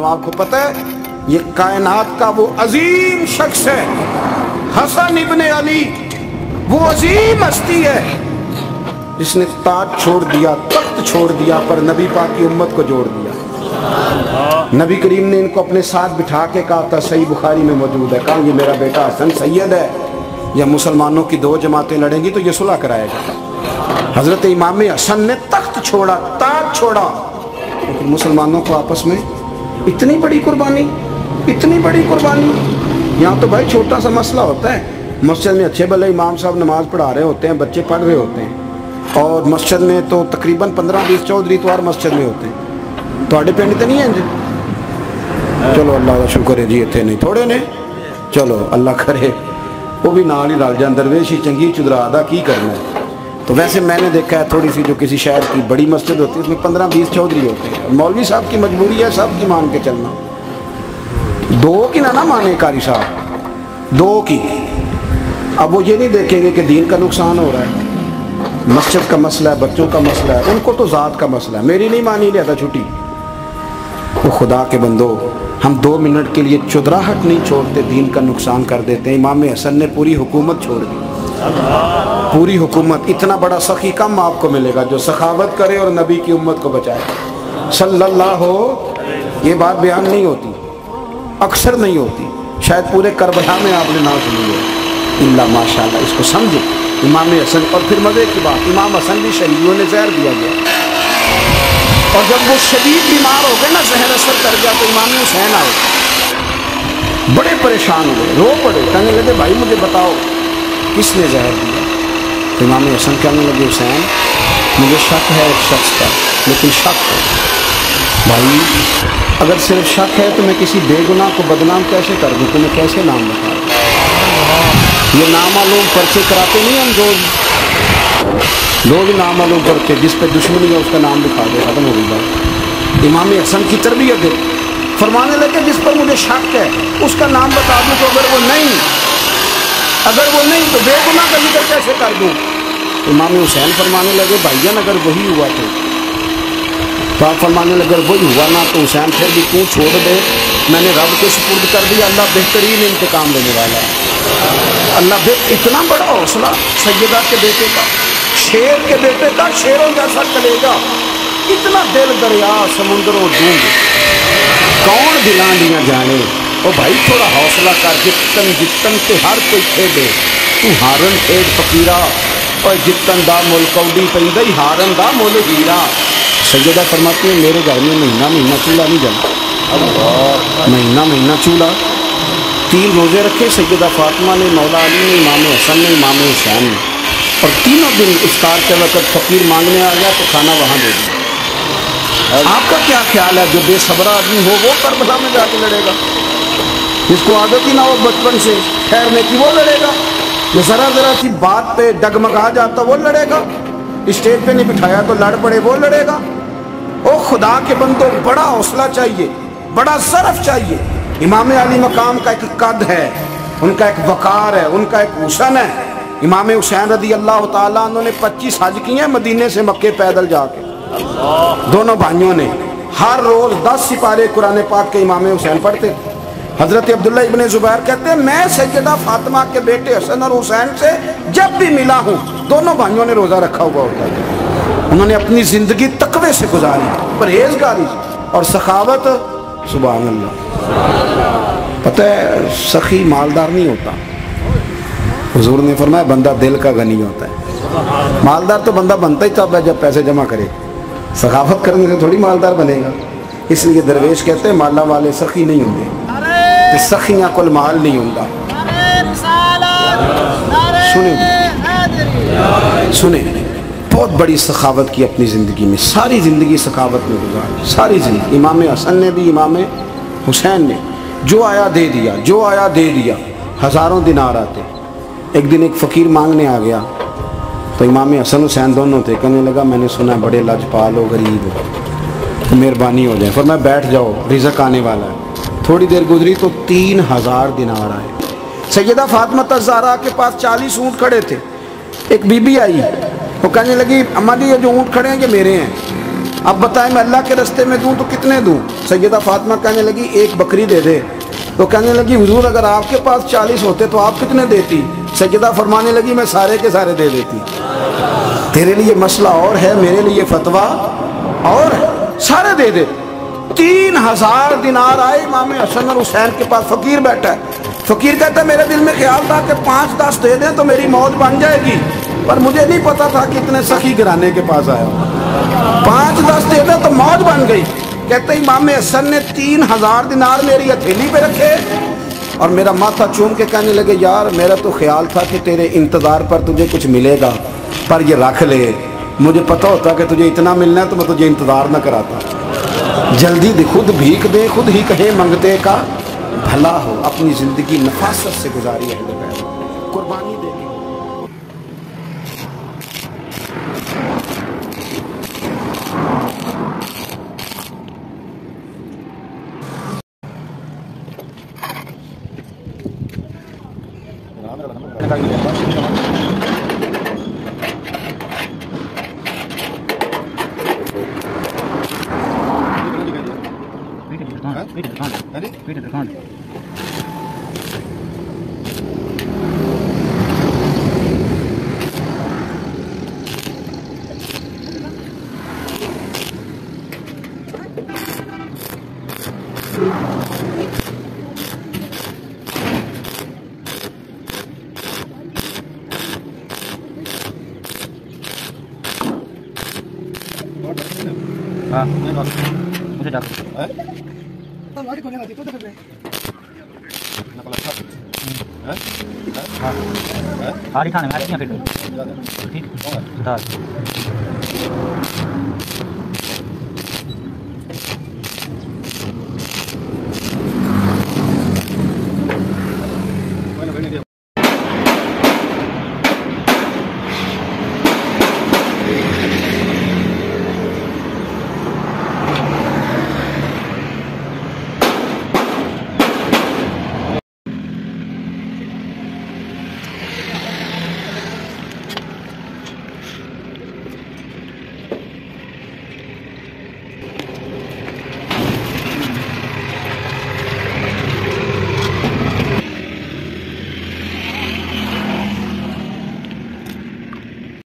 آپ کو پتہ ہے یہ کائنات کا وہ عظیم شخص ہے حسن ابن علی، وہ عظیم ہستی ہے جس نے تاج چھوڑ دیا، تخت چھوڑ دیا، پر نبی پاک کی امت کو جوڑ دیا۔ نبی کریم نے ان کو اپنے ساتھ بٹھا کے کہا تھا، صحیح بخاری میں موجود ہے، کہا یہ میرا بیٹا حسن سید ہے، یا مسلمانوں کی دو جماعتیں لڑیں گی تو یہ صلح کرائے گا۔ حضرت امام حسن نے تخت چھوڑا، تاج چھوڑا، لیکن مسلمانوں کو آپس میں اتنی بڑی قربانی، اتنی بڑی قربانی۔ یہاں تو بھائی چھوٹا سا مسئلہ ہوتا ہے، مسجد میں اچھے بھلے امام صاحب نماز پڑھا رہے ہوتے ہیں، بچے پڑھ رہے ہوتے ہیں، اور مسجد میں تو تقریباً 15-20 چودھری تو ہر مسجد میں ہوتے ہیں۔ تھوڑے پنڈ تو نہیں ہیں جی؟ چلو اللہ کا شکر ہے جی، اتنے نہیں تھوڑے نے، چلو اللہ کرے وہ بھی نال ہی رل جان، درویش ہی چنگی چدرا دا کی کرنا ہے۔ تو ویسے میں نے دیکھا ہے تھوڑی سی جو کسی شہر کی بڑی مسجد ہوتی ہے اس میں 15-20 چودھری ہوتے ہیں، مولوی صاحب کی مجبوری ہے سب کی مان کے چلنا، دو کی نہ مانے قاری صاحب، دو کی۔ اب وہ یہ نہیں دیکھیں گے کہ دین کا نقصان ہو رہا ہے، مسجد کا مسئلہ ہے، بچوں کا مسئلہ ہے، ان کو تو ذات کا مسئلہ ہے، میری نہیں مانی لیا تھا چھٹی۔ وہ خدا کے بندو، ہم 2 منٹ کے لیے چدراہٹ نہیں چھوڑتے، دین کا نقصان کر دیتے ہیں۔ امام حسن نے پوری حکومت چھوڑ دی، پوری حکومت۔ اتنا بڑا سخی کم آپ کو ملے گا جو سخاوت کرے اور نبی کی امت کو بچائے صلی اللہ ہو۔ یہ بات بیان نہیں ہوتی، اکثر نہیں ہوتی، شاید پورے کربلا میں آپ نے نہ سنی ہے، اللہ ماشاءاللہ۔ اس کو سمجھے امام حسن، اور پھر مزے کی بات، امام حسن بھی شہیدوں نے زہر دیا گیا، اور جب وہ شدید بیمار ہو گئے نا، زہر اثر کر گیا، تو امام حسین آئے، بڑے پریشان ہوئے، رو پڑے، کہنے لگے بھائی مجھے بتاؤ کس نے زہر دیا؟ تو امام حسن کہنے لگے حسین مجھے شک ہے ایک شخص کا، لیکن شک ہے بھائی، اگر صرف شک ہے تو میں کسی بے گناہ کو بدنام کیسے کر دوں، تمہیں کیسے نام بتا دوں؟ یہ نامعلوم پرچے کراتے نہیں ہم جو بھی نامعلوم پرچے، جس پہ دشمنی ہے اس کا نام لکھا دے، ختم ہو گئی بات۔ امام حسن کی تربیت ہے، فرمانے لگے جس پر مجھے شک ہے اس کا نام بتا دوں، تو اگر وہ نہیں تو بے گناہ کا ذکر کیسے کر دوں؟ امام حسین فرمانے لگے بھائیان اگر وہی ہوا تو آپ فرمانے لگے اگر وہی ہوا نا تو حسین پھر بھی کیوں چھوڑ دے، میں نے رب کے سپرد کر دیا، اللہ بہترین انتقام لینے والا ہے۔ اللہ اتنا بڑا حوصلہ سیدہ کے بیٹے کا، شیر کے بیٹے کا، شیروں جیسا کلیجہ، اتنا دل دریا سمندروں ڈوب، کون دلاں دیا جانے۔ او بھائی تھوڑا حوصلہ کر، جتن تے ہر کوئی کھیڈے، تو ہارن کھیڈ فقیرہ، اور جتن دا مل کوڈی پیندی ہارن دا مل ہیرا۔ سیدہ فرماتی ہیں میرے گھر میں مہینہ چولہا نہیں جلا، مہینہ چولہا، 3 روزے رکھے سیدہ فاطمہ نے، مولا علی نے، امام حسن نے، امام حسین نے، اور تینوں دن افطار کے وقت فقیر مانگنے آ گیا تو کھانا وہاں دے دیا۔ آپ کا کیا خیال ہے جو بے صبرا آدمی ہو وہ کربلا میں جا کے لڑے گا؟ جس کو عادت ہی نہ ہو بچپن سے ٹھہرنے کی وہ لڑے گا؟ جو ذرا سی بات پہ ڈگمگا جاتا وہ لڑے گا؟ اسٹیج پہ نہیں بٹھایا تو لڑ پڑے وہ لڑے گا؟ او خدا کے بندوں، بڑا حوصلہ چاہیے، بڑا ظرف چاہیے۔ امام علی مقام کا ایک قد ہے، ان کا ایک وقار ہے، ان کا ایک حسن ہے۔ امام حسین رضی اللہ تعالیٰ عنہ نے 25 حج کیے ہیں مدینے سے مکے پیدل جا کے، دونوں بھائیوں نے ہر روز 10 سپارے قرآن پاک کے امام حسین پڑھتے۔ حضرت عبداللہ ابن زبیر کہتے ہیں میں سیدہ فاطمہ کے بیٹے حسن اور حسین سے جب بھی ملا ہوں دونوں بھائیوں نے روزہ رکھا ہوا ہوتا ہے، انہوں نے اپنی زندگی تقوی سے گزاری، پرہیزگاری اور سخاوت۔ سبحان اللہ۔ پتہ ہے سخی مالدار نہیں ہوتا، حضور نے فرمایا بندہ دل کا غنی ہوتا ہے۔ مالدار تو بندہ بنتا ہی تب ہے جب پیسے جمع کرے، سخاوت کرنے سے تھوڑی مالدار بنے گا۔ اس لیے درویش کہتے ہیں مالا والے سخی نہیں ہوں گے، سخیاں کل مال نہیں ہوں گا۔ سنیں بہت بڑی سخاوت کی اپنی زندگی میں، ساری زندگی سخاوت میں گزاری، ساری زندگی۔ امام حسن نے بھی، امام حسین نے جو آیا دے دیا، جو آیا دے دیا، ہزاروں دینار آتے۔ ایک دن ایک فقیر مانگنے آ گیا تو امام حسن حسین دونوں تھے، کہنے لگا میں نے سنا بڑے لاجپال ہو، غریب ہو، مہربانی ہو جائے، فرمایا بیٹھ جاؤ رزق آنے والا ہے۔ تھوڑی دیر گزری تو 3000 دینار آئے۔ سیدہ فاطمہ الزہرا کے پاس 40 اونٹ کھڑے تھے، ایک بی بی آئی، وہ کہنے لگی اماں جی یہ جو اونٹ کھڑے ہیں یہ میرے ہیں۔ اب بتائیں میں اللہ کے راستے میں دوں تو کتنے دوں؟ سیدہ فاطمہ کہنے لگی ایک بکری دے دے. تو کہنے لگی حضور اگر آپ کے پاس 40 ہوتے تو آپ کتنے دیتی؟ سیدہ فرمانے لگی میں سارے کے سارے دے دیتی. تیرے لیے مسئلہ اور ہے، میرے لیے فتویٰ اور ہے، سارے دے دے. 3000 دینار آئے امام حسن اور حسین کے پاس. فقیر بیٹھا ہے، فقیر کہتا ہے میرے دل میں خیال تھا کہ 5-10 دے دیں تو میری موت بن جائے گی، پر مجھے نہیں پتا تھا کہ اتنے سخی گھرانے کے پاس آیا. 5-10 دے دیں تو موت بن گئی. کہتے امام حسن نے 3000 دینار میری ہتھیلی پہ رکھے اور میرا ماتھا چوم کے کہنے لگے یار میرا تو خیال تھا کہ تیرے انتظار پر تجھے کچھ ملے گا، پر یہ رکھ لے، مجھے پتا ہوتا کہ تجھے اتنا ملنا ہے تو میں تجھے انتظار نہ کراتا. جلدی دے، خود بھیک دے، خود ہی کہے منگتے کا بھلا ہو. اپنی زندگی نفاست سے گزاری اہل بیت، قربانی دے کے. کھانے میں ٹھیک